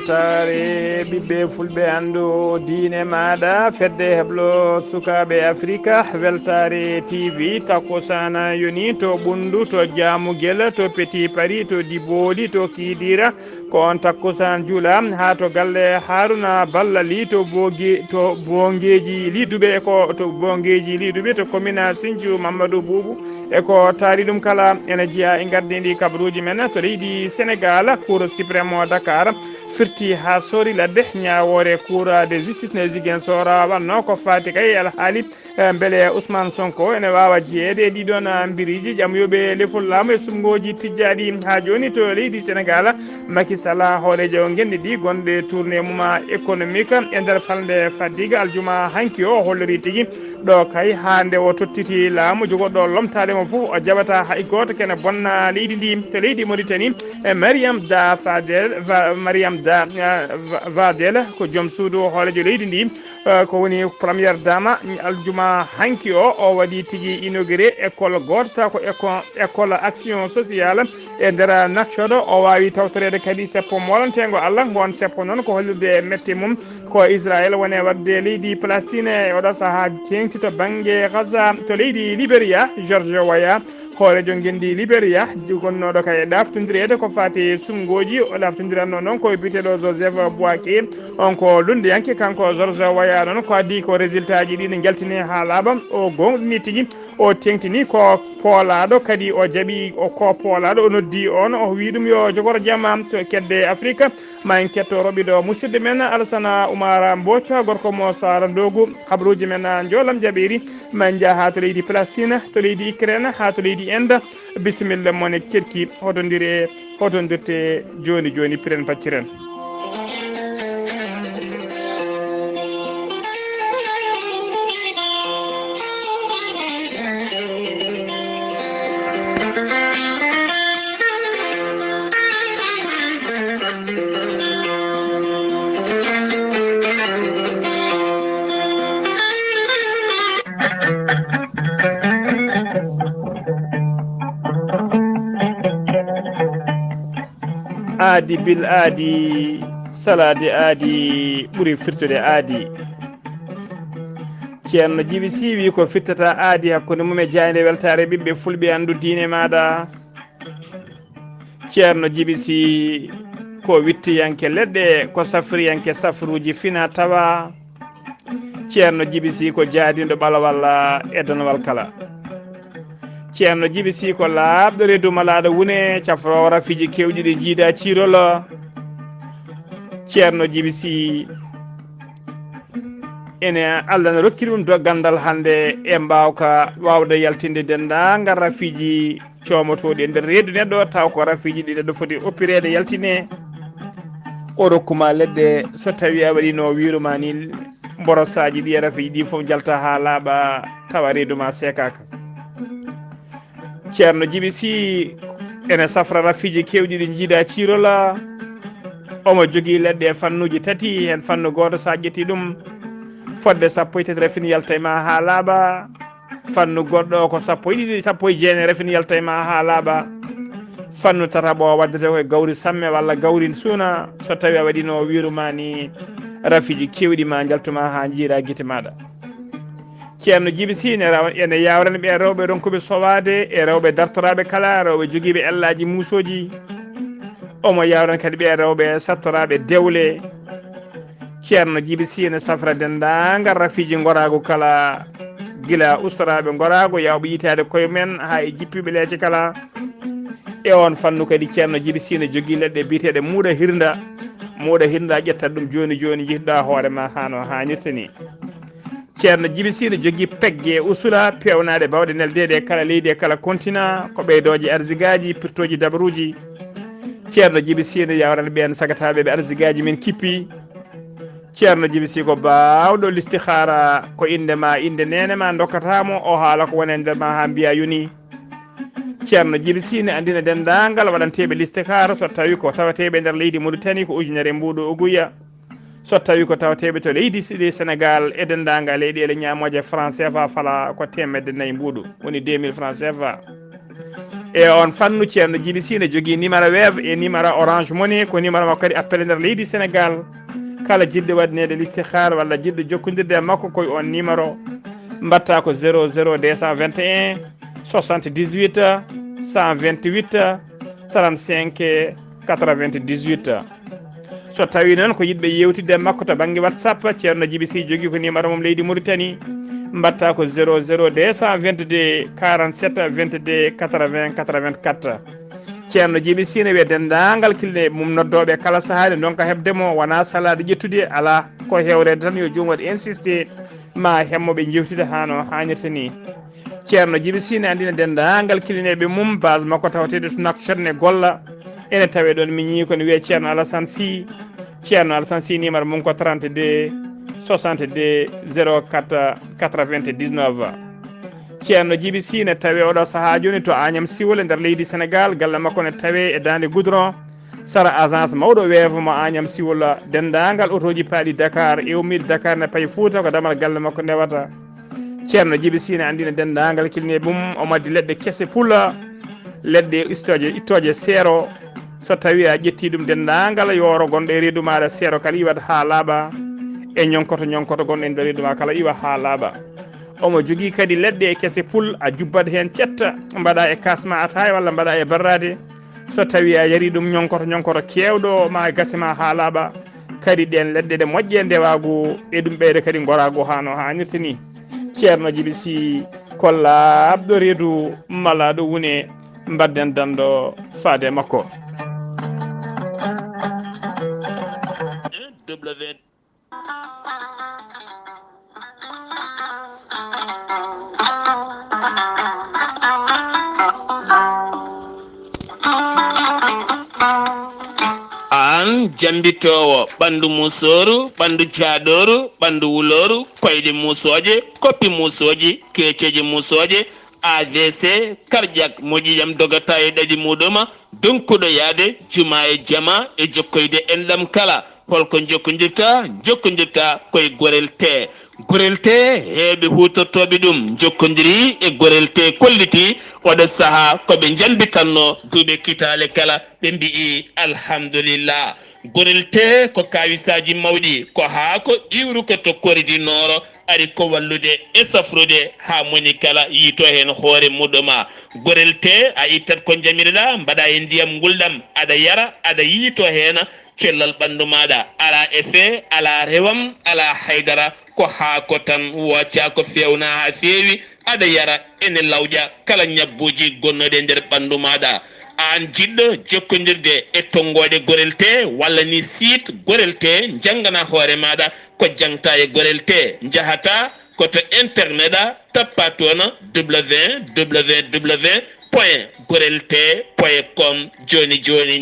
weltare ɓiɓɓe fulɓe andu diine maɗa fedde heblo sukaɓe africa weltare tv takkusana yoni to ɓundu to jamugel to petit paris to diboli to kidira ko on takkusan juula ha to galle haruna ballali to bongeji liduɓe ko to bongeji liduɓe to commune sinthiou mamadou boubou eko taari ɗum kala ene jeeya e gardiɗi kabaruji men to leydi sénégal cour suprême dakar firti ha sori ladde ñawore cour de justice ne Ziguinchor wanno ko fati kay alhaali beele Ousmane Sonko ene wawa jeeyede e ɗiɗon biriji ƴamyoɓe lefol laamu e sumgoji tijjaɗi ha joni to leydi sénégal Macky Sall hoorejo genɗi ɗi gonɗe tourné muma économique e nder falde faddiga aljuma hanki o hollori tigui ɗo kay ha nde o tottiti laamu jogoɗɗo lomtademo foof o jaɓata hay goto kene bonna leydi ndi to leydi Mauritanie Mariam Da Vadel ko joom suudu hoorejo leydi ndi ko woni premiére dame aljuma hanki o waɗi tigui inauguré école goto ko école action sociale e nder Nouakchott o wawi tawtorede kadi seppo molantego Allah gon seppo noon ko hollirde mette mum ko Israël wone wadde leydi Palestine e oɗo saaha tengti to banggue Gaza to leydi Libéria George Weah hoorejo gendi Libéria gonnoɗo kay ɗaftodirede ko fati sumgoji o ɗaftodirano noon koye biteɗo Joseph Boaké on ko lundiyanke kanko George Weah noon ko addi ko résultat ji ɗi ne jaltini ha laaɓa o gonɗini tigui o tengtini ko poolaɗo kadi o jaaɓi ko poolaɗo o noddi on o wi ɗum yo jogoro jamma to kedde Afrique ma en ketto roɓiɗo musidɗo men Alassane Oumar Mbocca gorko mo Sara Ndogu kabaruji men jolam jaɓiri ma en jaa ha to leydi Palestine to leydi Ukraine ha to leydi Inde bisimilla mone kerki hotondirte joni joni piren pacciren aadi bil aadi salade aadi ɓuuri firtude aadi ceerno Djiby Sy wi ko firtata aadi hakkude mum e jayde weltare ɓiɓɓe fulɓe andu diine maɗa ceerno Djiby Sy ko wittiyanke leɗɗe ko safriyanke safruji fina tawa ceerno Djiby Sy ko jaadiɗo ɓalawal e donowal kala ceerno Djiby Sy ko laaɓɗo reedu malaɗo wune cafro rafiji kewɗi ɗi jiida cirol ceerno Djiby Sy ene Allah ne rokki ɗum do gandal hande e mbawka wawde yaltinde dendagal rafiji comotoɗi e nder reedu neɗɗo taw ko rafiji ɗi ɗo foti oppirede yaltine o rokkuma leɗɗe so tawi a waɗi no wiruma ni mborosaji ɗi e rafiji ɗi foof jalta ha laaɓa tawa reedu ma sekaka ceerno Djiby Sy ene safra rafiji kewɗi ɗi jiida cirola omo jogui leɗɗe fannuji tati hen fannu goto sa ƴetti ɗum fodde sappo e tati rafini yalta ma ha laaɓa fannu goɗɗo ko sappo e jeenayi rafini yalta ma ha laaɓa fannu tataɓo waddete koye gawri samme walla gawri suuna so tawi a waɗi no wiruma ni rafiji kewɗi ma jaltuma ha jiira guite maɗa ceerno Djiby Sy ene yawrani ɓe rewɓe ronkuɓe sowade e rewɓe dartoraɓe kala rewɓe joguiɓe ellaji musoji omo yawrani kadi ɓe rewɓe sattoraɓe dewle ceerno Djiby Sy ene safra dendagal rafiji gorago kala guila ustoraɓe gorago yawɓe yitade koye men ha e jippiɓe leece kala e on fannu kadi ceerno Djiby Sy ne jogui leɗɗe biteɗe muuɗa hirda ƴettat ɗum joni joni jiiɗɗa hoorema hano hannirta ni ceerno Djiby Sy ne jogui pegge usula pewnaɗe bawɗe neldede kala leydi e kala continent ko ɓeydoje arsigaji pirtoji dabaruji ceerno Djiby Sy ne yawrani ɓen sagataɓe ɓe arsigaji men kippi ceerno Djiby Sy ko bawɗo listihara ko indema inde nenema dokkatamo o haala ko woni e nder ma ha mbiya yoni ceerno Djiby Sy ne andina dendagal waɗanteɓe listihara so tawi ko tawateɓe nder leydi Mauritanie ko ujunere mbuɗo oguya so tawi ko tawateɓe to leydi Sénégal e dendagal leyɗele ñamoje franc CFA fala ko 400 mbuɗu woni 2000 franc CFA e on fannu ceerno Djiby Sy ne jogui numéro Wave e numéro Orange Money ko numéro makko kadi appelé nder leydi Sénégal kala jiɗɗo waɗnede listihar walla jiɗɗo jokkodirde e makko koye on numéro mbatta ko 00 221 78 128 35 98 so tawi noon ko yidɓe yewtidde e makko to banggue WhatsApp ceerno Djiby Sy jogui ko numéro mum leydi Mauritanie mbatta ko 00 222 47 22 80 84 ceerno Djiby Sy ne wiye dendagal kilne mum noddoɓe kala sahade donka hebdemo wona salade ƴettude ala ko hewrede tan yo jomum waɗ insisté ma hemmoɓe jewtide hano hannirta ni ceerno Djiby Sy ne andina dendagal kilineɓe mum base makko tawtede to Nouakchott ne golla ene tawe ɗon mi ñii kono wiye ceerno Alassane Sy ceerno Alassane Sy numéro mum ko 32 62 04 99 ceerno Djiby Sy ne tawe oɗo saaha joni to Agnam Siwol e nder leydi Sénégal galle makko ne tawe e dande goudron sara agence mawɗo weevo mo Agnam Siwol dendagal autoji paaɗi Dakar e ummide Dakar ne payi Fouta ko damal galle makko ndewata ceerno Djiby Sy ne andina dendagal kilne mum o maddi leɗɗe kese pulla leɗɗe ittoje seero so tawi a ƴetti ɗum dendagal yoro gonɗo e reedu maɗa seero kala iwat ha laaɓa e ñonkoto gonɗo e nder reedu ma kala iwa ha laaɓa omo jogui kadi leɗɗe e kese pul a jubbat hen cetta mbaɗa e kasma ataya walla mbaɗa e barrade so tawi a yari ɗum ñonkoto kewɗo ma gase ma ha laaɓa kadi ɗen leɗɗe ɗe moƴƴe ndewago e ɗum ɓeyde kadi gorago hano hannirta ni ceerno Djiby Sy kolla abɗo reedu mala ɗo wune mbadden danɗo faade makko an jambitowo ɓandu musoru ɓandu jaɗoru ɓandu wuloru koyɗe musoje koppi musoji keceji musoje AVC cardiaque moƴƴiyam dogata e ɗaɗi muɗuma donkuɗo yaade juma e jama e jokkoyde enɗam kala holko jokkodirta koye gorel te heɓe hutortoɓe ɗum jokkodiri e gorel te kolliti oɗo saaha koɓe jalbitanno duuɓe kitale kala ɓe mbi'i alhamdulillah gorel te ko kawisaji mawɗi ko haa ko iwru ko to koridinoro ari ko wallude e safrude ha moni kala yiito hen hoore muɗuma gorel te a ittat ko jamireɗa mbaɗa e ndiyam gulɗam aɗa yara aɗa yiito hen cellal ɓandu maɗa ala effet ala rewam ala haydara ko haako tan wacca ko fewna ha feewi aɗa yara ene lawƴa kala ñabbuji gonnoɗe nder ɓandu maɗa an jiɗɗo jokkodirde e tongoɗe gorel te walla ni site gorel te janggana hoore maɗa ko jangta e gorel te jahata koto internet a tappa toon www.gorelte.com joni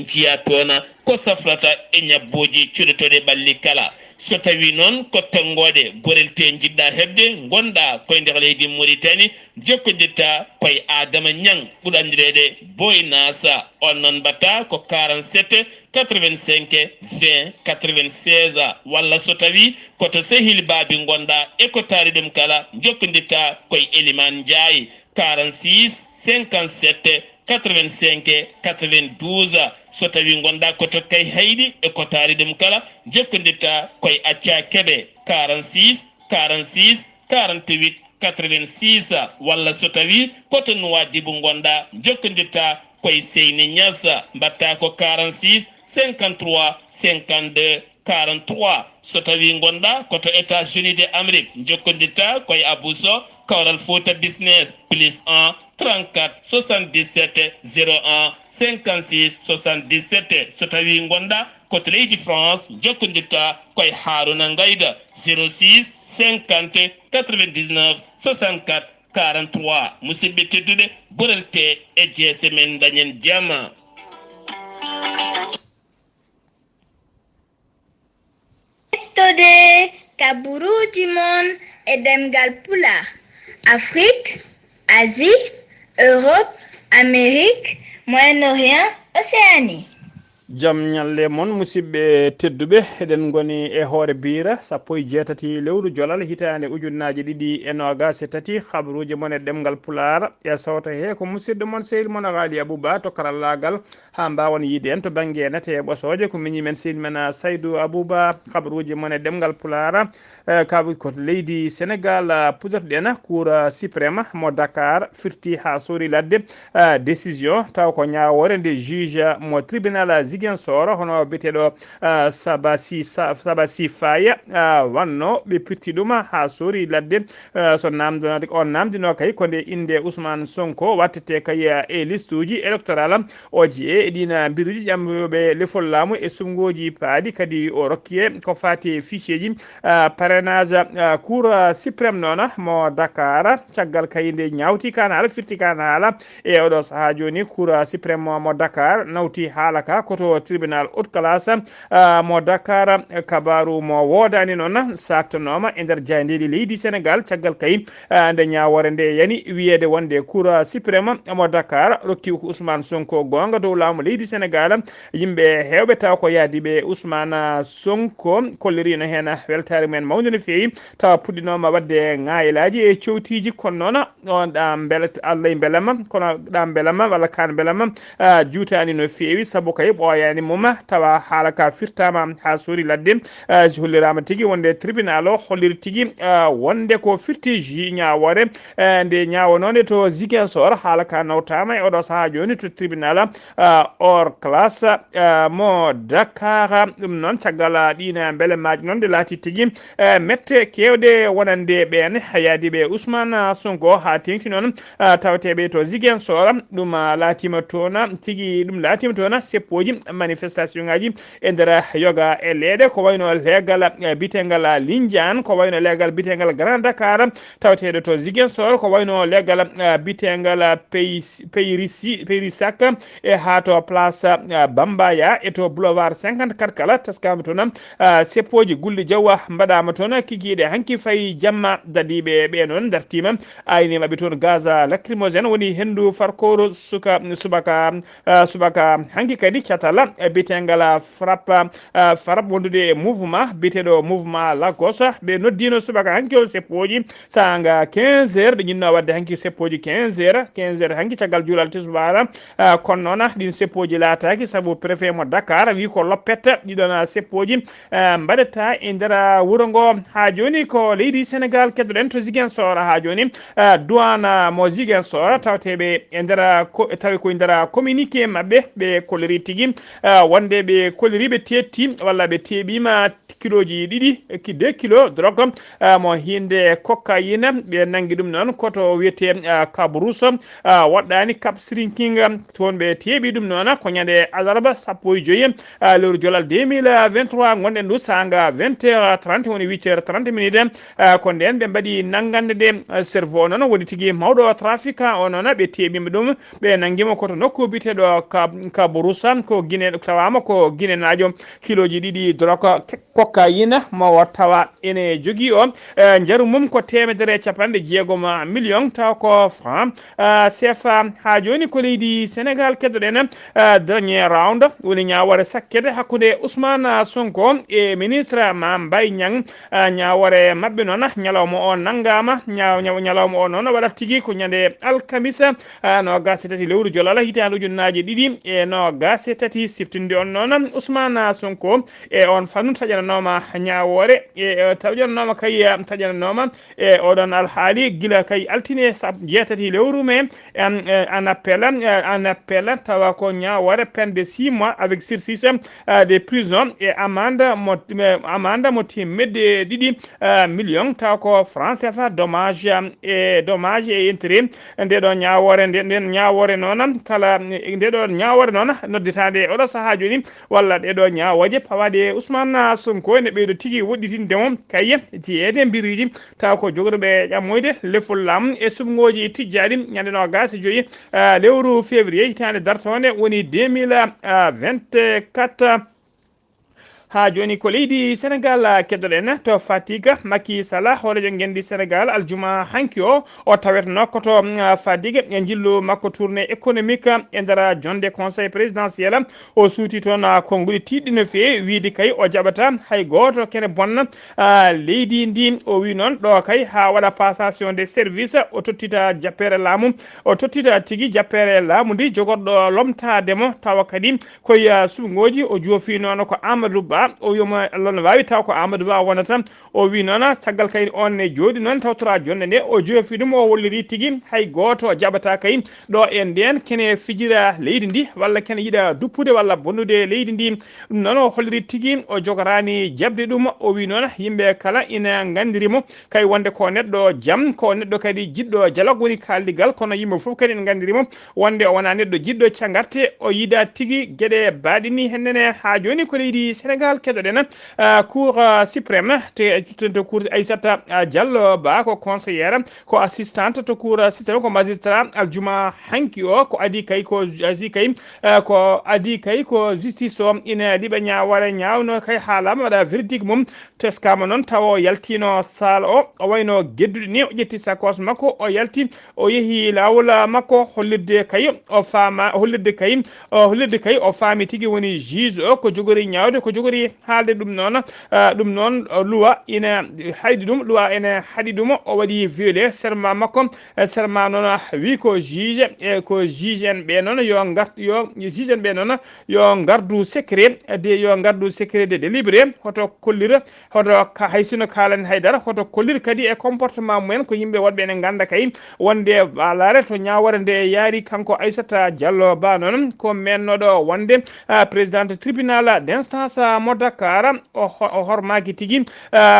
jiya toon ko safrata e ñabbuji cuɗotoɗe ɓalli kala so tawi noon ko tongoɗe gorel te jiɗɗa hebde gonɗa koye nder leydi Mauritanie jokkodirta koye Adama Niang ɓuurandirede Boy Nasa on noon mbatta ko 47 85 20 96 walla so tawi koto sehil baabi gonɗa e ko taari ɗum kala jokkodirta koye Elimane Ndiaye 46 57 85 92 so tawi gonɗa koto kay hayɗi e ko taari ɗum kala jokkodirta koye Acca Keɓe 46 46 48 86 walla so tawi koto Nouadhibou gonɗa jokkodirta koye Seyni Niass mbatta ko 46 53 52 43 so tawi gonɗa koto États-Unis de Amérique jokkodirta koye Abou Sow Kawral Fouta Business +1 34 77 01 56 77 so tawi gonɗa koto leydi France jokkodirta koye Haruna Ngayda 06 50 99 64 43 musidɓe tedduɓe gorel te e jeese men dañen jama Yettode kaburuji mon e ɗemngal pulaar Afrique, Asie, Europe, Amérique, Moyen-Orient, Océanie. jam nyalle mon musidɓe tedduɓe eɗen goni e hoore biira sappo e jeetati lewru jolal hitande ujunnaji ɗiɗi e nogas e tati habaruji mon e ɗemgal pulaar e sawta he ko musidɗo mon sehil mon Ghalii Abuu to karallagal ha mbawan yiide en to banggue nete e ɓosoje ko miñi men sehil men Saydou Abouba habaruji mon e ɗemgal pulaar kaɓi ko leydi Sénégal puɗorɗen cour suprême mo Dakar firti ha sori ladde décision taw ko ñawore nde juge mo tribunal Ziguinchor hono biteɗo sabasi faya wanno ɓe pirti ɗum ha sori ladde so namdonade on namdino kay ko nde inde Ousmane Sonko wattete kay e liste uji électoral o jeye ɗina mbiruji ƴamɓe lefol laamu e sumgoji paaɗi kadi o rokkiye ko fati fichier ji parrainage cour suprême noon mo Dakar caggal kay nde ñawti kan haala firti kan haala e oɗo saaha joni cour suprême mo Dakar nawti haala ka koto tribunal haute classe mo Dakar kabaru mo wodani noon saktanoma e nder jayndedi leydi Sénégal caggal kay nde ñawore nde yani wiyede wonde cour suprême mo Dakar rokki Ousmane Sonko gonga dow laamu leydi Sénégal yimɓe hewɓe taw ko yaadiɓe Ousmane Sonko kollirino hen weltare men mawde no fewi tawa puɗɗinoma wadde ngaylaji e cowtiji kono noon on ɗa beela Allah e beelama kono ɗa beelama walla kan beelama juutani no fewi saabu kay ɓoyani mum tawa haala ka firtama ha sori ladde hollirama tigui wonde tribunal o holliri tigui wonde ko firti ñawore nde ñawanode to Ziguinchor haala ka nawtama e oɗo saaha joni to tribunal hors classe mo Dakar ɗum noon caggal ɗina beele maji noon de laati tigui mette kewde wonande ɓen yaadiɓe Ousmane Sonko ha tengti noon tawateɓe to Ziguinchor ɗum laatima toon tigui ɗum laatima toon seppoji manifestation ngaji e nder yoga e leeɗe ko wayno legal bitegal Lindiane ko wayno legal bitegal Grand Dakar tawateɗo to Ziguinchor ko wayno legal bitegal Peyrissac e ha to place Bambaya e to boulevard 54 kala taskama toon seppoji gulli jawwa mbaɗama toon kikiɗe hanki fayi jamma dadiɓe ɓe noon dartima aynimaɓe toon gaz lacrymogène woni hendu farkoro subaka hanki kadi catala bitegal frappe wondude e mouvement biteɗo mouvement Lagos ɓe noddino subaka hanki o seppoji sanga 15 heures ɓe jinno wadde hanki seppoji 15 heures hanki caggal juulal tisubara kono noon ɗin seppoji laataki saabu préfet mo Dakar wi ko loppet ɗiɗon seppoji mbaɗata e nder wuuro ngo ha joni ko leydi Sénégal keddoɗen to Ziguinchor ha joni douane mo Ziguinchor tawateɓe e nder tawi koye nder communiqué mabɓe ɓe kolliri tigui wonde ɓe kolliri ɓe tetti walla ɓe teɓima kiloji ɗiɗi 2 kilo drogue mo hinde cocaïne ɓe nangui ɗum noon koto wiyete Kabrousse waɗɗani Cap Skirring toon ɓe teeɓi ɗum noon ko ñande alarba 15 lewru jolal 2023 gonɗen ɗo sanga 20h30 woni 8h30 minutes ko nden ɓe mbaɗi nangande de cerveau noon woni tigui mawɗo trafic o noon ɓe teeɓima ɗum ɓe nanguima koto nokku biteɗo Kabrousse ko Guinée tawama ko Guinée najo kiloji ɗiɗi drogue cocaïne mo tawa ene jogui o jarum mum ko 160 million taw ko franc CFA ha joni ko leydi Sénégal keddoɗen dernier round woni ñawore sakkede hakkude Ousmane Sonko e ministre Mame Mbaye Niang ñawore mabɓe noon ñalawma o nangama ñalawma o noon waɗat tigui ko ñande alkamisa no gasi tati lewru jolala hitande ujunnaji ɗiɗi e no gasi tati siftinde on noon Ousmane Sonko e on fannu taƴananoma ñawore e taƴananoma kay taƴananoma e oɗon alhaali guila kay altine jeetati lewru me en appel tawa ko ñawore peine de 6 mois avec sursis de prison et amende mo temedde ɗiɗi million taw ko franc CFA dommage et intérêt ndeɗo ñawore nden ñawore noon kala ndeɗo ñawore noon nodditade oɗo saaha joni walla ɗeɗo ñawoje pawade Ousmane Sonko ne ɓeydo tigui woɗɗitindemo kay jeeyede mbiriji taw ko jogorɓe ƴammoyde lefol lam e sumgoji tijjaɗi ñande no gasi joyi lewru février hitande dartone woni 2024 ha joni ko leydi Sénégal keddoɗen to Fatiga Macky Sall horejo gendi Sénégal aljuma hanki o tawetno koto Fatiga e jillu makko tournée économique e nder jonde conseil présidentiel o suuti toon konnguli tiɗɗi no fewi wiide kay o jaɓata hay goto kene bonna leydi ndi o wi noon ɗo kay ha waɗa passation des service o tottita jappere laamu o tottita tigui jappere laamu ndi jogorɗo lomtademo tawa kadi koye sugoji o joofi noon ko Amadou Ba o wiyoma Allah no wawi taw ko Amadou Ba wonata o wi noon caggal kay on ne jooɗi noon tawtora jonde nde o joofi ɗum o wolliri tigui hay goto jaɓata kay ɗo e nden kene fijira leydi ndi walla kene yiiɗa duppude walla bonnude leydi ndi ɗum noon o holliri tigui o jogorani jabde ɗum o wi noon yimɓe kala ina gandirimo kay wonde ko neɗɗo jaam ko neɗɗo kadi jiɗɗo dialogue woni kaldigal kono yimɓe foof kadi ne gandirimo wonde o wona neɗɗo jiɗɗo cagarte o yiida tigui gueɗe baɗini hennene ha joni ko leydi Sénégal keɗoɗen cour suprême to cour Aissata Diallo Ba ko conseillére ko assistante to cour suprême ko magistrat aljuma hanki o ko adi kay ko justice o ina liɓa ñaware ñawno kay haalama waɗa verdict mum teskama noon tawa yaltino sal o wayno gedduɗi ni o ƴetti sakos makko o yalti o yeehi lawol makko hollirde kay o faami tigui woni juge o ko jogori ñawde ko jogori haalde ɗum noon loi ina haydi ɗum loi ina haɗi ɗum o waɗi violé serment makko serment noon wi ko juge e ko juge en ɓe noon yo gardu secret de délibéré hoto kollira hoto haysino kalani haydara hoto kollir kadi e comportement mumen ko yimɓe wonɓe ene ganda kay wonde walare to ñawore nde yaari kanko Aissata Diallo Ba noon ko mennoɗo wonde présidente tribunal d'instance mo Dakar o hormaki tigui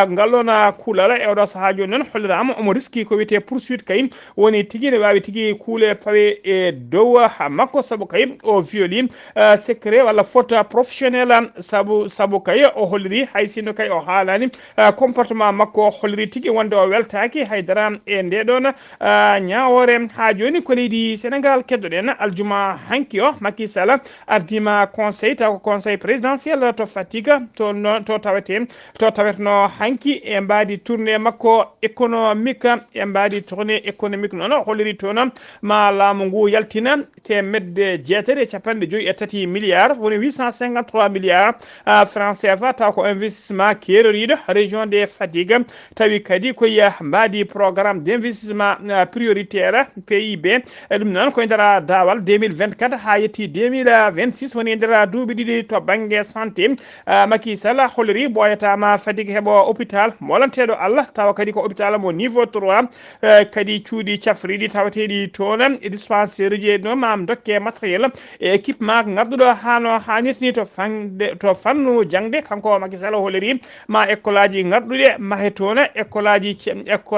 ngallona kuulala e oɗo saaha joni noon hollirama omo riski ko wiyete poursuite kay woni tigui ne wawi tigui kuule pawe e dow makko saabu kay o violi secret walla faute professionnel saabu kay o holliri hay sinno kay o haalani comportement makko o holliri tigui wonde o weltaki haydara e nde ɗon ñawore ha joni ko leydi Sénégal keddoɗen aljuma hanki o Macky Sall ardima conseil taw ko conseil présidentiel to Fatiga to tawetno hanki e mbadi tourné makko économique noon holliri toon ma laamu ngu yaltina temedde jeetere capanɗe joyyi e tati milliards woni 853 milliards francs CFA taw ko investissement keeroriɗo région de Fatiga tawi kadi koye mbadi programme d'investissement prioritaire PIB ɗum noon koye nder dawal 2024 ha yetti 2026 woni e nder duuɓi ɗiɗi to banggue santé Macky Sall holliri ɓoyatama Fatiga heeɓo hôpital molanteɗo Allah tawa kadi ko hôpital mo niveau 3 kadi cuuɗi cafriɗi tawateɗi toon e dispensaire uji ɗo mam dokke matériel e équipement garduɗo hano hannirtini to fannu jangde kanko Macky Sall holliri ma école aji garɗuɗe mahe toon école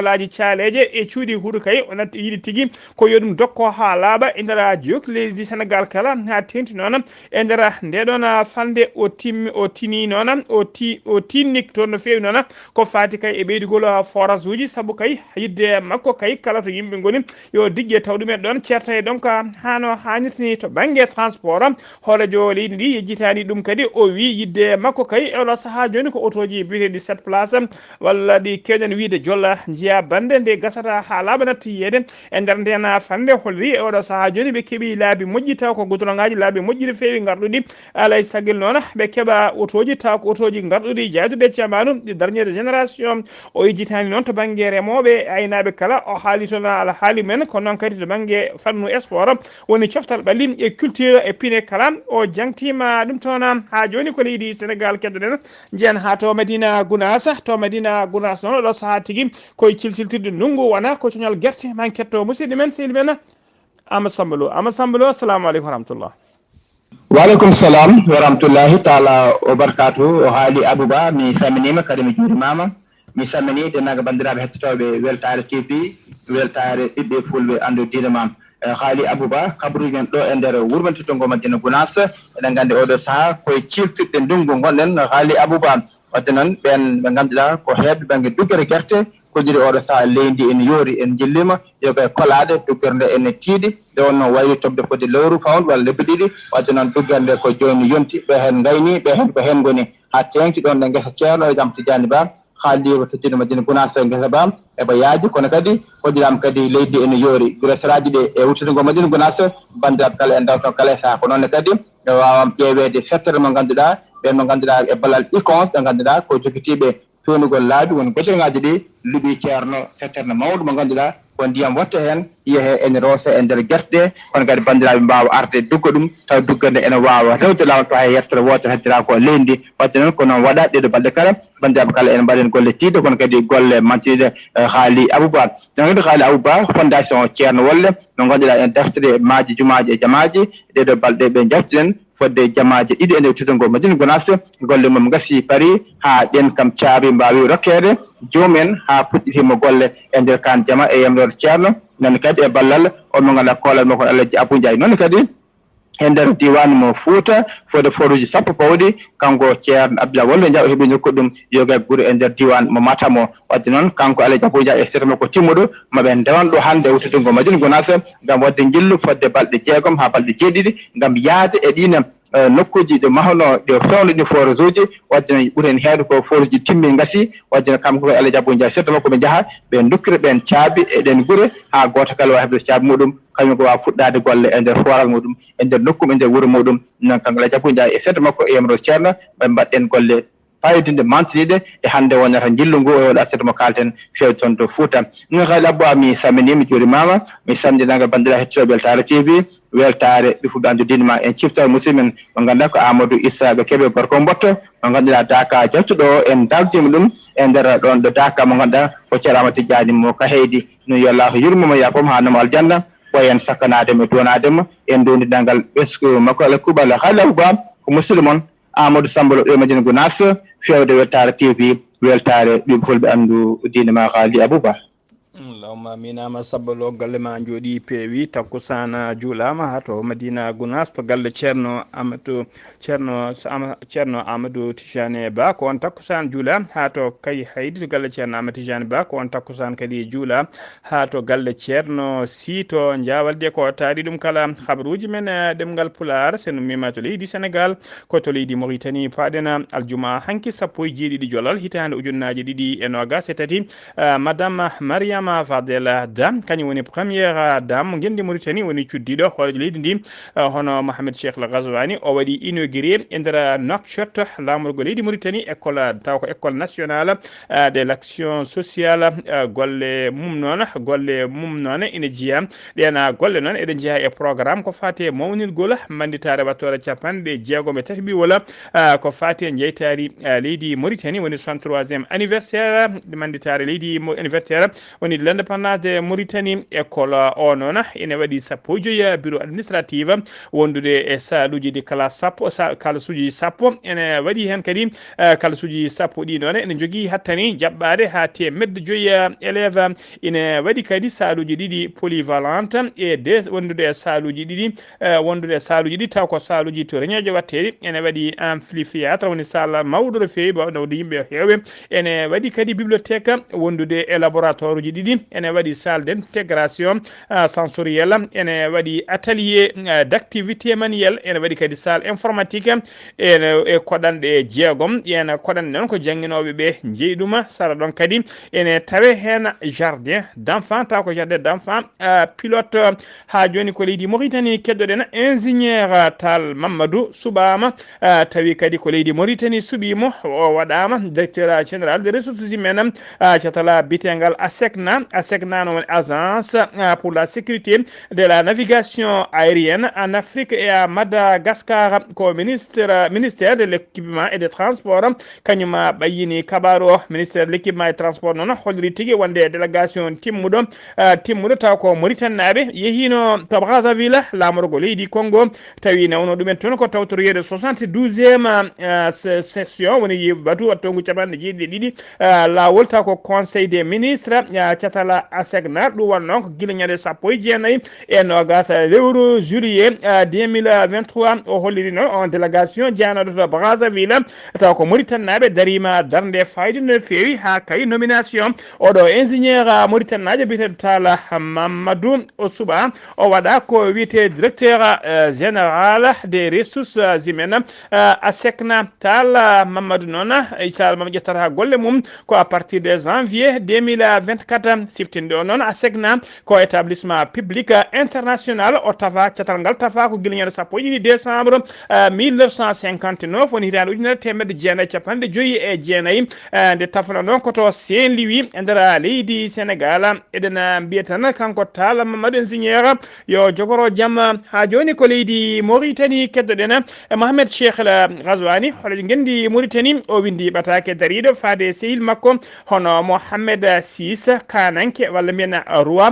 aji caaleje e cuuɗi huuɗo kay o natti yiɗi tigui ko yo ɗum dokko ha laaɓa e nder jokki leydi Sénégal kala ha tenti noon e nder ndeɗon fande o tinni noon o tinnik toon no fewi noon ko fati kay e ɓeydugol forage uji saabu kay yidde makko kay kala to yimɓe goni yo digƴe taw ɗumen ɗon certa e donc hano hannirtini to banggue transport hoorejo leydi ndi yejjitani ɗum kadi o wi yidde makko kay e oɗo saaha joni ko autoji biyeteɗi 7 place walla ɗi kewɗen wiide jolla jiya bande nde gasata ha laaɓa natti yiyede e nder nden fande holliri e oɗo saaha joni ɓe keeɓi laabi moƴƴi taw ko goudron-ngaji laabi moƴƴi no fewi garɗuɗi alay saggil noon ɓe keeɓa autoji taw ko autoji garɗuɗi jayduɗe camanu ɗi dernière génération o yejjitani noon to banggue remoɓe aynaɓe kala o haali toon ala haali men ko noon kadi to banggue fannu sport woni coftal ɓalli e culture e piine kala o jangtima ɗum toon ha joni ko leydi Sénégal keddoɗen jeeyan ha to Madina Gounass noon oɗo saaha tigui koye cilciltirde ndungu wona ko coñal guerte man ketto musidɗo men sehil men Amadou Samba Lo assalamu aleykum wa rahmatullah. Waleykum salam wa rahmatullahi taala wa barakatuh. O haali Abou Ba mi salminima kadi mi juurimama mi salmini dennaga bandiraɓe hettotoɓe weltare TV weltare ɓiɓɓe fulɓe andu diine mam Ghalii Abuu kabruji men ɗo e nder wurmantiɗo ngo Madina Gounass eɗen gandi oɗo saaha koye ciltirɗe ndungu gonɗen Ghalii Abou wadde noon ɓen ɓe ganduɗa ko heɓɓe banggue duggere guerte kodiri oɗo saha leydi en yoori en jillima yoga kolade duggorde ene tiiɗi nde wonno wayri tobde fodde lewru fawdu walla lebbi ɗiɗi wadde noon duggorde ko joni yonti ɓe hen gayni ɓe hen ko hen goni ha tengti ɗon ɗe guesa ceerno e jam Tidiani Ba haalliwo tottiɗo Madina Gounass guesa ba eɓe yaaji kono kadi koddiram kadi leydi ene yoori guresaraji ɗe e wuttude Madina Gounass bandiraɓe kala en dawto kala e saaha ko noon kadi ɓe wawam ƴeewede secteur mo ganduɗa ɓen mo ganduɗa e ballal icon ɓe ganduɗa ko jogitiɓe fewnugol laabi woni gotelŋaji ɗi luuɓi ceerno secteur no mawɗo mo ganduɗa ko ndiyam watta hen yeehe ene roose e nder guerte ɗe kono kadi bandiraɓe mbawa arde dugga ɗum taw duggande ene wawa rewde lawol to hay yettere wotere heddira ko leydi wadde noon ko noon waɗa ɗeɗo balɗe kala bandiraɓe kala ene mbaɗen golle tiiɗe kono kadi golle mantide Ghalii Abuu Ba non kadi Ghalii Abuu Ba fondation ceerno wolle no ganduɗa en deftere maaji jumaji e jamaji ɗeɗo balɗe ɓe jabtiɗen fodde jamaji ɗiɗi ene wettude Madina Gounass golle mum gasi paari ha ɗen kam caabi mbawi rokkede joomumen ha puɗɗitima golle e nder kan jama e yamrode ceerno non kadi e ballal on mo ganduɗa kolal makko Alaji Abou Ndiaye noon kadi e nder diwan mo Fouta fode foruji sappo pawɗi kanko ceerno Abdoulaye Wolde Ndiaye o heeɓi nokkude ɗum yoga guure e nder diwan mo Matam o wadde noon kanko Alaji Abou Ndiaye e seeɗa makko timmuɗo maɓe ndewan ɗo hande wuttude Madina Gounass gam wadde jillu fodde balɗe 6 ha balɗe 7 gam yaade e ɗina nokkuji ɗe mahno ɗe fewno ɗi forage uji wadde no ɓuuri hen heewde ko forage ji timmi gasi wadde no kamko Alaji Abou Ndiaye seeɗa makko ɓe jaaha ɓe dokkira ɓen caabi e ɗen guure ha goto kala wawi heɓde caabi muɗum kañum ko wawa fuɗɗade golle e nder forage muɗum e nder nokkum e nder wuuro muɗum non kanko Alaji Abou Ndiaye e seeɗa makko e yamrode ceerno ɓe mbaɗɗen golle fayidinde mantiniɗe e hande wonata jillu ngu o assiette mo kalten fewde toon to Fouta min Ghalii Abou mi salmini mi juurimama mi samdinagal bandiraɓe hettoɓe Weltare TV weltare ɓifuɓe andudinma en ciftal musidmen mo ganduɗa ko Amadou Issa ɓe keeɓe gorko mbotto mo ganduɗa Daka jattuɗo o en dawdima ɗum e nder ɗon ɗo Daka mo ganduɗa ko ceerno Tidiani mo ka heydi no yo Allah yurmomo yaafoma ha namo aljanna ɓoyen sakkanademo e donademo en dondinalngal ɓesgu makko ala kuɓal Ghalii Abou Ba ko musidɗo moon Amadou Sambalo ɗo Madina Gounass fewde Weltare TV weltare ɓiɓe fulɓe andu diine ma Ghalii Abou Ba Allahumma minama sabbalo galle ma jooɗi peewi takkusana juulama ha to Madina Gounass to galle ceerno Amadou Tijani Ba ko on takkusan juula ha to Kay Haydi to galle ceerno Amadou Tijani Ba ko on takkusan kadi juula ha to galle ceerno Sito Jawalde ko taari ɗum kala habaruji men ɗemngal pulaar sen mima to leydi Sénégal ko to leydi Mauritanie paɗena aljuma hanki 17 jolal hitande ujunnaje 2023 madame Mariama Fadela Dam kañum woni première dame gendi Mauritanie woni cuddiɗo hoore leydi ndi hono Mohamed Cheikh El Ghazouani o waɗi inauguré e nder Nouakchott lamorgo leydi Mauritanie école taw ko école nationale de l'action sociale golle mum noon ina jiya ɗena golle noon eɗen jeeya e programme ko fati mawnirgol manditare wattore capanɗe jeegom e tati wala ko fati e jeytari leydi Mauritanie woni 63e anniversaire manditare leydi anniversaire woni l'indépendance de Mauritanie école o noon ene waɗi 15 bureau administrative wondude e saluji ɗi kala sappo kalasuji sappo ene waɗi hen kadi kalasuji sappo ɗi noon ene jogui hattani jaɓɓade ha temedde 5 élève ine waɗi kadi saluji ɗiɗi polyvalente e wondude e saluji ɗi taw ko saluji to réunion watteɗi ene waɗi amphithéâtre woni salle mawɗo no fewi bawɗo yimɓe heewe ene waɗi kadi bibliothèque wondude e laboratoire uji ɗiɗi ene waɗi salle d'intégration sensorielle ene waɗi atelier d'activité manuelle ene waɗi kadi salle informatique e koɗanɗe jeegom ene koɗanɗe noon ko jangguinoɓe ɓe jeeyi ɗuma sara ɗon kadi ene tawe hen jardin d'enfant taw ko jardin d'enfant pilote ha joni ko leydi Mauritanie keddoɗen ingénieur Tal Mamadou suɓama tawi kadi ko leydi Mauritanie suɓimo o waɗama directeur général des ressources humaines catala bitengal ASECNA non agence pour la sécurité de la navigation aérienne en Afrique et à Madagascar ko ministère de l'équipement et des transports kañuma ɓayyini kabaro ministère de l'équipement et transport noon holliri tigui wonde délégation timmuɗo taw ko Mauritanie naɓe yehino to Brazzaville lamorgo leydi Congo tawi nawno ɗumen toon ko tawtoriede 72e session woni batu wattongu capanɗe 7 lawol taw ko conseil des ministres catala asegna ɗum wonno ko gila ñande sappo e jeenayyi e nogas lewru juillet 2023 o holliri noon on délégation jeyanoɗo to Brazzaville taw ko Mauritanaɓe darima darde fayde no fewi ha kay nomination oɗo ingénieur Mauritanajo biyeteɗo Talla Mamadou Ousouba o waɗa ko wiyete directeur général des ressources humaines ASECNA. Talla Mamadou noon inchallah mama ƴettata golle mum ko à partir de janvier 2024 siftinde o noon ASECNA ko établissement public international o tafa catal ngal tafa ko guila ñande sappo e ɗiɗi décembre 1959 woni hitande ujunere temedde jeenayyi capanɗe joyyi e jeenayyi nde tafno noon koto Saint-Louis e nder leydi Sénégal. eɗen mbiya tan kanko Talla Mamadou ingénieur yo jogoro jaam ha joni ko leydi Mauritanie keddoɗen Mohamed Cheikh El Ghazouani hoɗo gendi Mauritanie o windi ɓatake dariɗo faade sehil makko hono Mohamed Sis Kananke walla mbiyen roi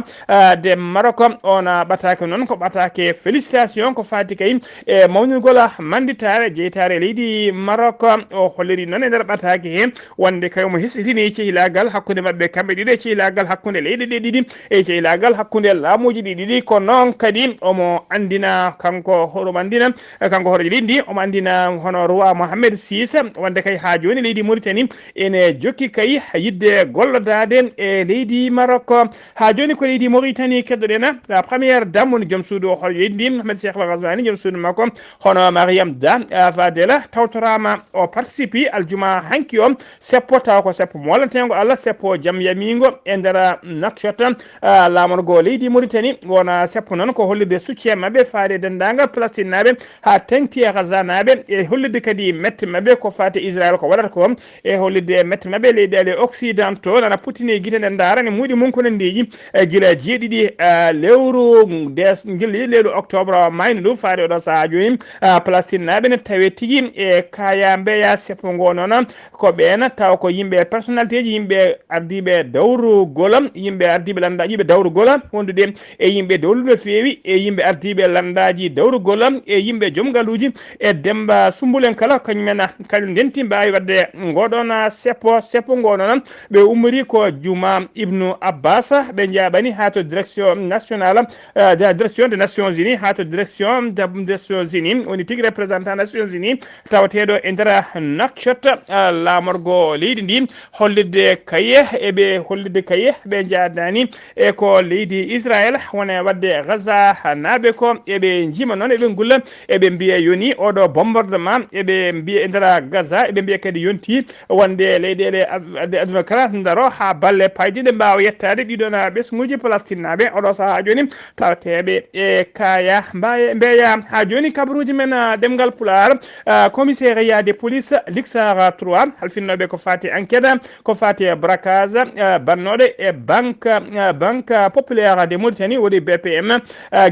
de Maroc on ɓatake noon ko ɓatake félicitation ko fati kay e mawnugol manditare jeytare leydi Maroc o holliri noon e nder ɓatake he wonde kay mo hesitini cehilagal hakkude mabɓe kamɓe ɗiɗo e cehilagal hakkude leyɗe ɗe ɗiɗi e cehilagal hakkude laamuji ɗi ɗiɗi ko noon kadi omo andina kanko hoɗomo andina kanko hoɗojo leydi omo andina hono roi Mohamed Sis wonde kay ha joni leydi Mauritanie ene jokki kay yidde gollodade e leydi Maroc ha joni ko leydi Mauritanie keddoɗen la première dame woni joom suudu o hoɗojo leydi Mohamed Cheikh El Ghazouani joom suudu makko hono Mariam Da Fadela tawtorama o participe aljuma hanki o seppo taw ko seppo molantego Allah seppo jaam yamigo e nder nakshot lamorgo leydi Mauritanie wona seppo noon ko hollide soutien mabɓe faade dendagal Palestine naɓe ha tengti e Gaza naɓe e hollide kadi mette mabɓe ko fate Israël ko waɗata ko e hollide mette mabɓe leyɗele occidentaux nana putini guite nde darani muɗi munkonandeji guila jeeɗiɗi lewru guila lewru octobre mayno ɗum faade oɗo saaha joni Palestine naɓe ne tawe tigui e kaya mbeya seppo ngo noon ko ɓen taw ko yimɓe personnalité ji yimɓe ardiɓe dawru gola yimɓe ardiɓe landa yimɓe dawru gola wondude e yimɓe dawluɗo feewi e yimɓe ardiɓe landaji dawru gola e yimɓe joom galuji e Demba Sumbulen kala kañumen kañum ndenti mbawi wadde ngoɗon seppo ngo noon ɓe ummori ko Juma Ibnu Abbas ɓe jaɓani ha to direction nationale direction des Nations Unies ha to direction des Nations Unies woni tigui représentant Nations Unies tawateɗo e nder Nouakchott lamorgo leydi ndi hollide kaye eɓe hollide kaye ɓe jadani e ko leydi Israël wona wadde Gaza naɓe ko eɓe jima noon eɓe gulla eɓe mbiya yoni oɗo bombardement eɓe mbiya e nder Gaza eɓe mbiya kadi yonti wonde leyɗele aduna kala daro ha balle paydiɗe mbawa yettade ɗiɗon ɓesguji Palestine naɓe oɗo saaha joni tawateɓe e kaya mbeya ha joni kabaruji men ɗemngal pulaar commissariat de police Lixar 3 halfinnoɓe ko fati enquête ko fati braquage bannoɗe e banque populaire de Mauritanie woni BPM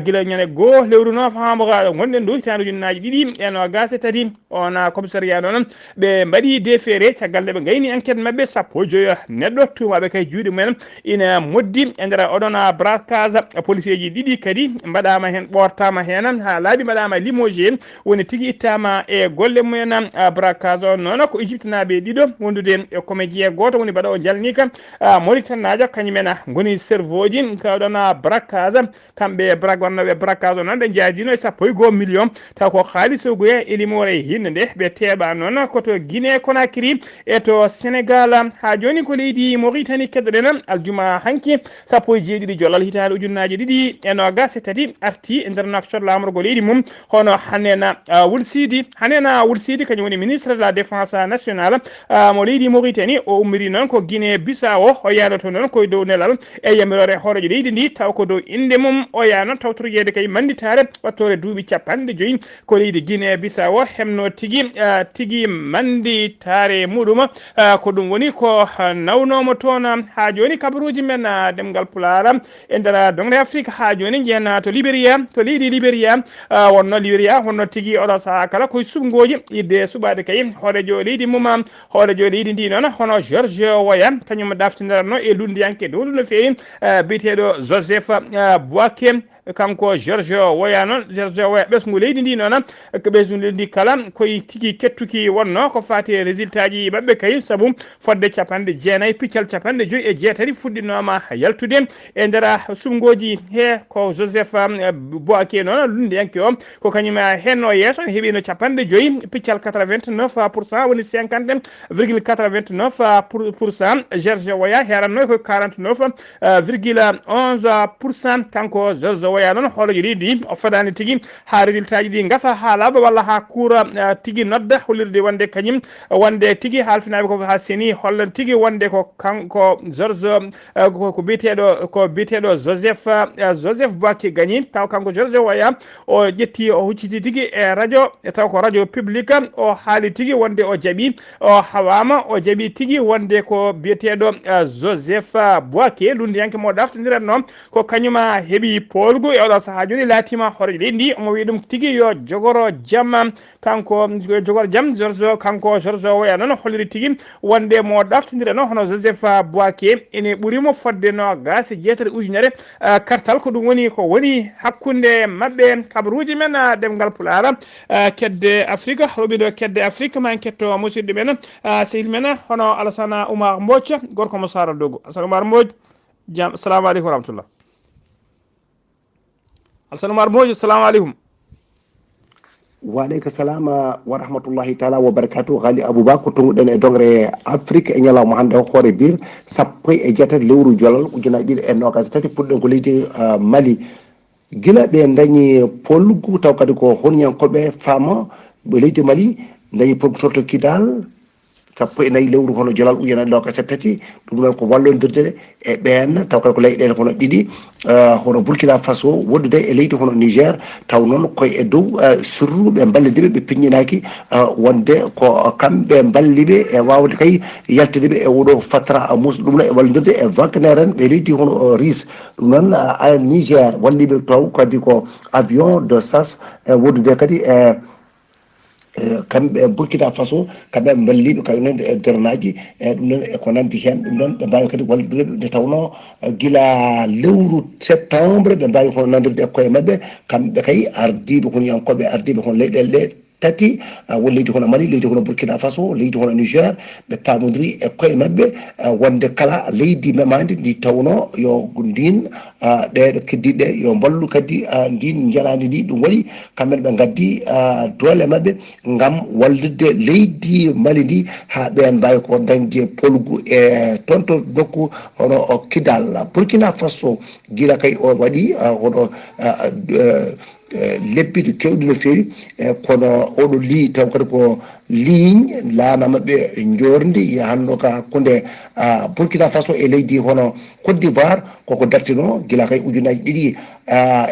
guila ñande goo lewru novembre gonɗen ɗo hitande ujunnaji ɗiɗi e nogas e tati on commissariat noon ɓe mbaɗi déféré caggal nde ɓe gayni enquête mabɓe sappo e joyo neɗɗo tumaɓe kay juuɗe mumen ina moddi e nder oɗon braquage policier ji ɗiɗi kadi mbaɗama hen ɓortama hen ha laaɓi mbaɗama limogé woni tigui ittama e golle mumen braquage o noon ko Égypte naɓe ɗiɗo wondude e comédien goto woni mbaɗa o jalnika Mauritanajo kañumen goni cerveau ji kawɗon braquage kamɓe wannoɓe braquage o noon ɓe jaadino e sappo e 1 million taw ko haaliss goye elimore hinne nde ɓe teeɓa noon koto Guinée Conakry e to Sénégal ha joni ko leydi Mauritanie keddoɗen aljuma hanki sappo e jeeɗiɗi jolal hitande ujunnaji ɗiɗi e nogas e tati arti e nder Nouakchott lamorgo leydi mum hono Hanena Wulsidi kañum woni ministre de la défense nationale mo leydi Mauritanie o ummiri noon ko Guinée Bissau o yadoto noon koye dow nelal e yamirore horejo leydi ndi taw ko dow inde mum o yano tawtorojede kay manditare wattore duuɓi capanɗe joyyi ko leydi Guinée Bissau hemno tigui manditare muɗum ko ɗum woni ko nawnomo toon ha joni kabaruji men ɗemgal pulaar e nder dongre Afrique ha joni jeena to Libéria to leydi Libéria wonno Libéria wonno tigui oɗo saaha kala koye subgoji idde suɓade kay horejo leydi mum horejo leydi ndi noon hono George Weah kañum daftinirano e lundiyanke dowlu no fewi biyeteɗo Joseph Boaké kanko George Weah noon George Weah ɓesgu leydi ndi noon ko ɓesgu leydi ndi kala koye tigui kettuki wonno ko fati résultat ji mabɓe kay saabu fodde 9 piccal 5 fuɗɗinoma yaltude e nder sumgoji he ko Joseph Boaké noon lundiyanke o ko kañum henno yesso heeɓino 5 piccal 89% woni 50,89%. George Weah heranno ko 49,11%. kanko George Weah noon holoji ɗi o fadani tigui ha résultat ji ɗi gasa ha laaɓa walla ha kuura tigui nodda hollirde wonde kañum wonde tigui halfinaɓe ko ha seni holla tigui wonde ko kanko George ko biteɗo Joseph Boaké gagni taw kanko George Weah o ƴetti o hucciti tigui e radio taw ko radio public o haali tigui wonde o jaaɓi o hawama o jaaɓi tigui wonde ko biyeteɗo Joseph Boaké lundiyanke mo ɗaftodiranno ko kañuma heeɓi polgu e oɗo saaha joni laatima horejo leydi omo wi ɗum tigui yo jogoro jaam kanko jogoro jaam kanko George Weah noon holliri tigui wonde mo ɗaftodirano hono Joseph Boaké ene ɓuurimo fodde no gasi 6 ujunere kartal ko ɗum woni ko woni hakkude mabɓe kabaruji men ɗemgal pulaar kedde Afrique roɓiɗo kedde Afrique ma en ketto musidɗo men sehil men hono Alassane Oumar Mbodj gorko mo Sara Dogo. Alassane Oumar Mbodj jam assalamu aleykum wa rahmatullah. Alassane Oumar Mbodj assalamu aleykum. Waaleykum salam wa rahmatullahi taala wa barakatuh. Ghalii Abuu ko tonguɗen e dongre Afrique e ñalawma hande hoyre-biir 17 lewru jolal ujunaje 2023 puɗɗen ko leydi Mali gila ɓe dañi polgu taw kadi ko honñankoɓe faama ɓe leydi Mali dañi polgu toto kidal 14 lewru hono jolal ujunaje 2023 ɗum noon ko wallodirde e ɓen taw kadi ko leyɗele hono ɗiɗi hono Burkina Faso wondude e leydi hono Niger taw noon koye e dow surruɓe ballidiɓe ɓe piññinaki wonde ko kamɓe balliɓe e wawde kay yaltideɓe e oɗo fatra mus ɗum noon e wallodirde e Wagner en ɓe leydi hono RIS ɗum noon Niger walliɓe taw kadi ko avion de chasse wondude kadi e kamɓe Burkina Faso kamɓe balliɓe kañumen e dronaji e ɗum noon eko nandi hen ɗum noon ɓe mbawi kadi wallidirɓe nde tawno guila lewru septembre ɓe mbawi hono nandirde e koye mabɓe kamɓe kay ardiɓe honyankoɓe ardiɓe hono leyɗele ɗe tati woni leydi hono Mali leydi hono Burkina Faso leydi hono Niger ɓe pamodiri e koye mabɓe wonde kala leydi memadi ndi tawno yo ndin ɗeɗo keddiɗe yo ballu kadi ndin jaradi ndi ɗum waɗi kamɓene ɓe gaddi doole mabɓe gam wallidde leydi Mali ndi ha ɓen mbawi ko dañde polgu e toon to nokku hono Kidal. Burkina Faso guila kay o waɗi hono lebbiɗo kewɗi no fewi kono oɗo li taw kadi ko ligne laana mabɓe jordi yahanno ka hakkude Burkina Faso e leydi hono Côte d'Ivoire koko dartino guila kay ujunaji ɗiɗi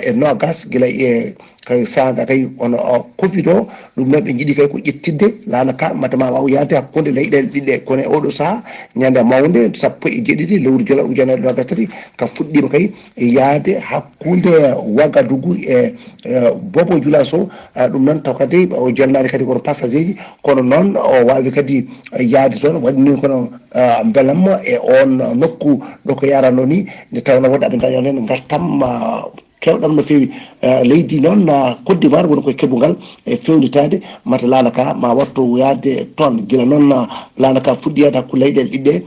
e nogas guila e kay saga kay ono Covid o ɗum noon ɓe jiiɗi kay ko ƴettidde laana ka matama waw yaade hakkude leyɗele ɗiɗɗe kono oɗo saaha ñande mawde 17 lewru jolal ujunaje 2023 ka fuɗɗima kay yaade hakkude Ouagadougou e Bobo Dioulasso ɗum noon taw kadi o jonnani kadi kono passager ji kono noon o wawi kadi yaade toon waɗini kono beelam e on nokku ɗo ko yarano ni nde tawno wonde aɓe daña hen gartam kewɗam no fewi leydi noon Côte d'Ivoire woni koye keɓugal e fewnitade mata laanaka ma wattu yaade toon guila noon laanaka fuɗɗi yaade hakkude leyɗele ɗiɗɗe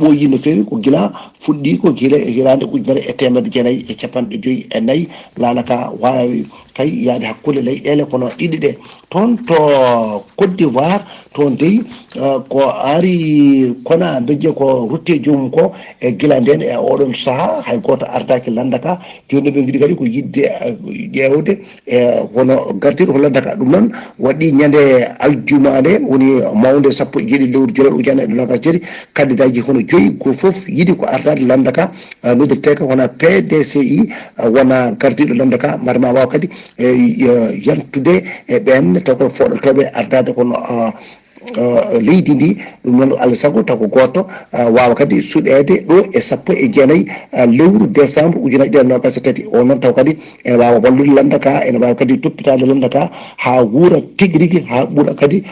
ɓooyi no fewi ko guila fuɗɗi ko guila e hirande 1954 laanaka wawi kay yaade hakkude leyɗele kono ɗiɗi ɗe toon to Côte d'Ivoire toon dey ko ari kona bejje ko rutte joomum ko e gila nden e oɗon saaha hay goto ardaki landaka joni ɓe giɗi kadi ko yidde ƴewde e hono gardiɗo ko landaka ɗum noon waɗi ñande aljuma nde woni mawde 17 lewru jolal ujunere 2023 candidat ji hono 5 ko foof yiiɗi ko ardade landaka noddete ko wona PDCI wona gardiɗo landaka mbaɗa waw kadi yantude e ɓen taw kono foɗotoɓe ardade kono leydi ndi ɗum noon Allah sago taw ko goto wawa kadi suɗede ɗo e 19 lewru décembre ujunaje 2023 o noon taw kadi ene wawa wallude landaka ene wawa kadi toppitade landaka ha wuura tigui rigui ha ɓuura kadi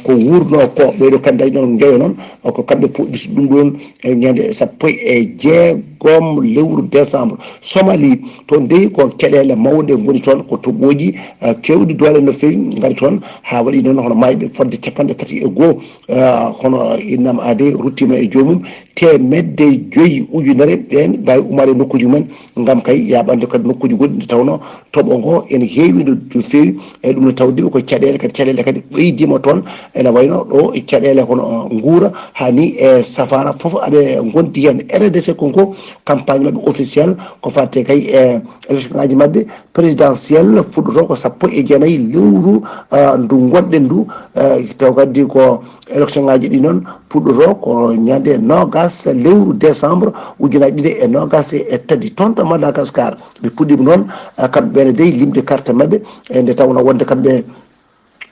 ko wurno ko ɓeɗo candidat noon jeeya noon ko kamɓe puɗɗi ɗum ɗon ñande 16 jeegom lewru décembre Somalie toon dey ko keɗele mawɗe goni toon ko toɓoji kewɗi doole no fewi gari toon ha waɗi noon hono mayɓe fodde 31 hono innam ade ruttima e joomum temedde 5 ujunere ɓen mbawi umade nokkuji mumen gam kay yaɓande kadi nokkuji goɗɗi nde tawno toɓo ngo ene heewi no fewi e ɗum no tawdiɓe ko caɗele kadi ɓeydima toon ene wayno ɗo e caɗele hono guura hani e safara foof aɓe gondi hen RDC Congo campagne mabɓe officiel ko fatte kay e élection ngaji mabɓe présidentiel fuɗɗoto ko 19 lewru ndu gonɗen ndu taw kadi ko élection ngaji ɗi noon puɗɗoto ko ñande nogas lewru décembre 2023 toon to Madagascar ɓe puɗɗima noon kamɓe ɓene dey limde carte mabɓe e nde tawno wonde kamɓe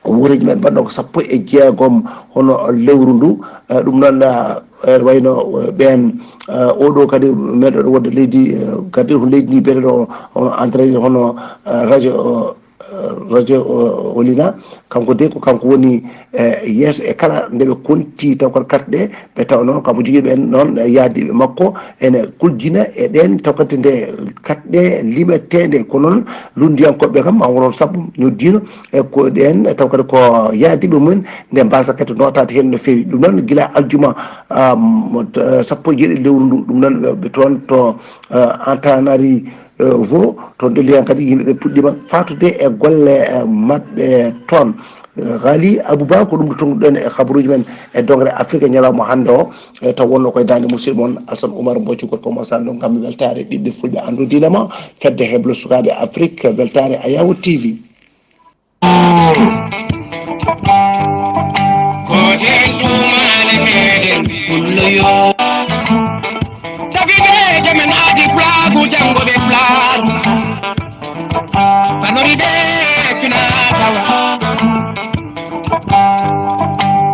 wuureji men mbaɗɗo ko 16 hono lewru ndu ɗum noon wayno ɓen oɗo kadi meɗoɗo wonde leydi kadi ko leydi ndi mbiyeteɗo hono entraine hono radio olina kanko de ko kanko woni yeeso e kala ndeɓe konti taw koto carte ɗe ɓe taw noon kanko jogui ɓen noon yaadiɓe makko ene kuljina e ɗen taw kadi nde carte ɗe limetede ko noon lundiyankoɓe kam ma wonon sappo ñoddino e ko ɗen taw kadi ko yaadiɓe mumen nde mbasa kadi notade hen no fewi ɗum noon guila aljuma 17 lewru ndu ɗum noon ɓe toon to entanari vo toon ɗelli hen kadi yimɓeɓe puɗɗima fatude e golle mabɓe toon Ghalii Abuu ko ɗum ɗo tonguɗen e habaruji men e dongre Afrique ñalawma hande o taw wonno koye dande musidɗo moon Alassane Oumar Mbocco gorko mo sanɗo gam weltare ɓiɓɓe fulɓe andu dinama fedde heblo sukaɓe Afrique weltare Ayawu TV men adi plagu jango be plar fanori be fina tawa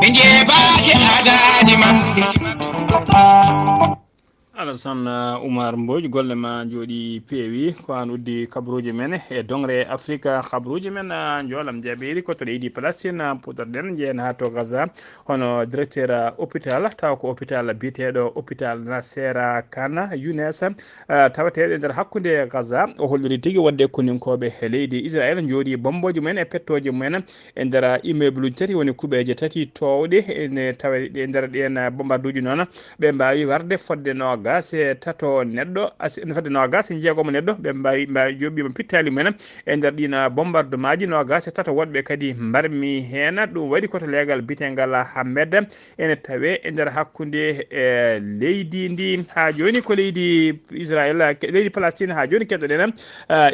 binje baake adadi mabbe Alassane Oumar Mbodj golle ma jooɗi peewi ko an uddi kabaruji men e dongre Afrique kabaruji men jolam jaɓiri ko to leydi Palestine puɗɗorɗen jeen ha to Gaza hono directeur hôpital taw ko hôpital biyeteɗo hôpital Nasser Kane Younes tawateɗo e nder hakkude Gaza o holliri tigui wonde koninkoɓe e leydi Israël jooɗi bomboji mumen e pettoji mumen e nder immeuble uji tati woni kuuɓeje tati towɗe ene tawa e nder ɗen bombarduji noon ɓe mbawi warde fodde nogas tato neɗɗo fadde nogas jeegomo neɗɗo ɓe mbawi joɓɓima pittali mumen e nder ɗina bombardement ji nogas tato woɗɓe kadi mbarmi hen ɗum waɗi koto leegal bitengal Hammed ene tawe e nder hakkude e leydi ndi ha joni ko leydi Israël leydi Palestine ha joni keɗoɗen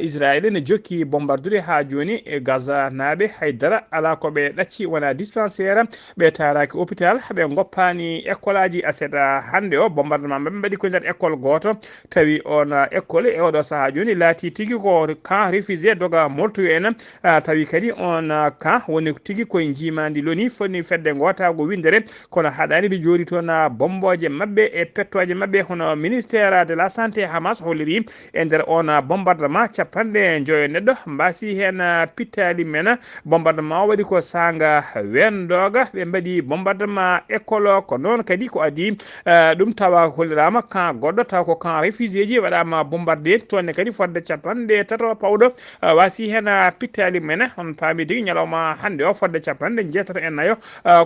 Israël ne jokki bombardude ha joni e Gaza naaɓe haydara ala koɓe ɗacci wona dispensaire ɓe taraki hôpital ɓe goppani école aji aseɗa hande o bombardement maɓe mbaɗi ko nder école goto tawi on école e oɗo saaha joni laati tigui ko camp réfugié doga mortuyo en tawi kadi on camp woni tigui koye jimadi loni foni fedde gotago windere kono haɗani ɓe jooɗi toon bomboje mabɓe e pettoje mabɓe hono ministère de la santé Hamas holliri e nder on bombardement 50 neɗɗo mbasi hen pittali men bombardement o waɗi ko sanga wendoga ɓe mbaɗi bombardement école ko noon kadi ko adi ɗum tawa hollirama camp goɗɗo taw ko camp réfugié ji waɗama bombardé toonne kadi fodde 50 pawɗo wasi hen pittali men on paami tigui ñalawma hande o fodde 64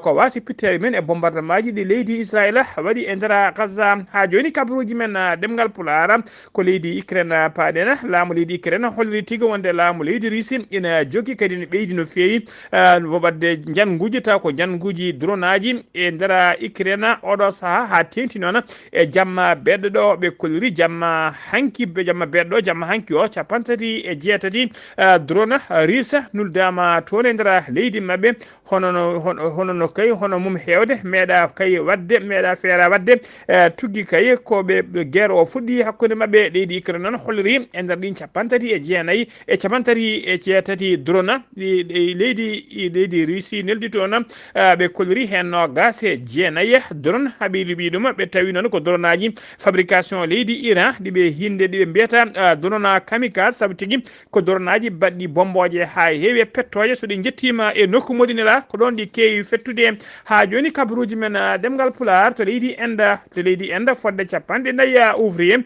ko wasi pittali men e bombardement ji ɗi leydi Israël waɗi e nder Gaza ha joni kabaruji men ɗemngal pulaar ko leydi Ukraine paaɗen laamu leydi Ukraine holliri tigui wonde laamu leydi Russie ina jogui kadi ne ɓeydi no fewi woɓadde janguji taw ko janguji drone aji e nder Ukraine oɗo saaha ha tengti noon e jamma beɗɗo ɓe kolliri jamma hanki o 38 drone russe nuldama toon e nder leydi mabɓe hono kay hono mum hewde meeɗa kay wadde meeɗa feera wadde tuggi kay koɓe guerre o fuɗɗi hakkude mabɓe leydi Ukraine noon holliri e nder ɗin 39 e 38 drone leydi Russie neldi toon ɓe kolliri hen 29 drone haɓili ɓi ɗum ɓe tawi noon ko drone aji fabrication leydi Iran ɗiɓe hinde ɗiɓe mbiyata donona kamikaze saabu tigui ko doronaji baɗɗi bomboje ha heewi pettoje so ɗi jettima e nokku moɗinela ko ɗon ɗi kewi fettude ha joni kabaruji men ɗemgal pulaar to leydi enda fodde capanɗe nayyi ouvrier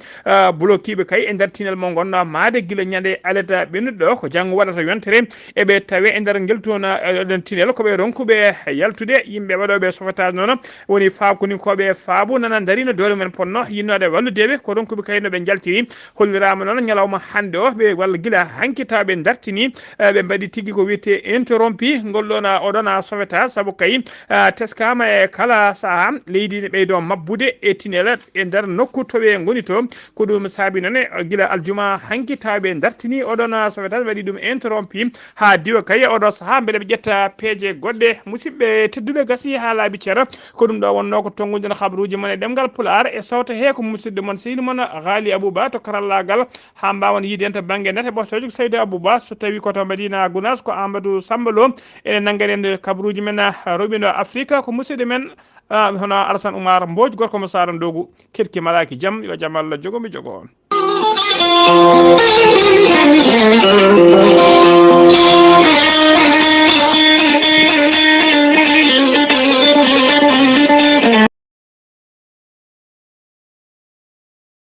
blokiɓe kay e nder tinel mo gonno maade guila ñande alata ɓennuɗo ko janggo waɗata yontere eɓe tawe e nder guel toon ɗen tinel koɓe ronkuɓe yaltude yimɓe waɗoɓe sauvetage noon woni fakoni koɓe faabu nana darino dole men ponno yinnode walludeɓe ko ronkuɓe kay no ɓe jaltiri hollirama noon ñalawma hande o ɓe walla guila hankitaɓe dartini ɓe mbaɗi tigui ko wiyete interrompi ngolɗon oɗon sauvetage saabu kay teskama e kala saaha leydi ne ɓeydo mabbude e tinel e nder nokku toɓe goni to ko ɗum saabi noon guila aljuma hankitaɓe dartini oɗon sauvetage waɗi ɗum interrompi ha diwa kay oɗo saaha beele ɓe ƴetta peeje goɗɗe musidɓe tedduɓe gasi ha laaɓi ceero ko ɗum ɗo wonno ko tongude habaruji mon e ɗemgal pulaar e sawta he ko musidɗo mon sehil mon Ghalii Abuu to karallagal ha mbawan yiide to banggue nete ɓoftojo Seydou Abou so tawi koto Madina Gounass ko Amadou Samba Lo ene nanggaren kabaruji men roɓino Afrique ko musidɗo men hono Alassane Oumar Mbodj gorko mo Sara Ndogu ketki malaki jaam yo jaam Allah jogomi jogo on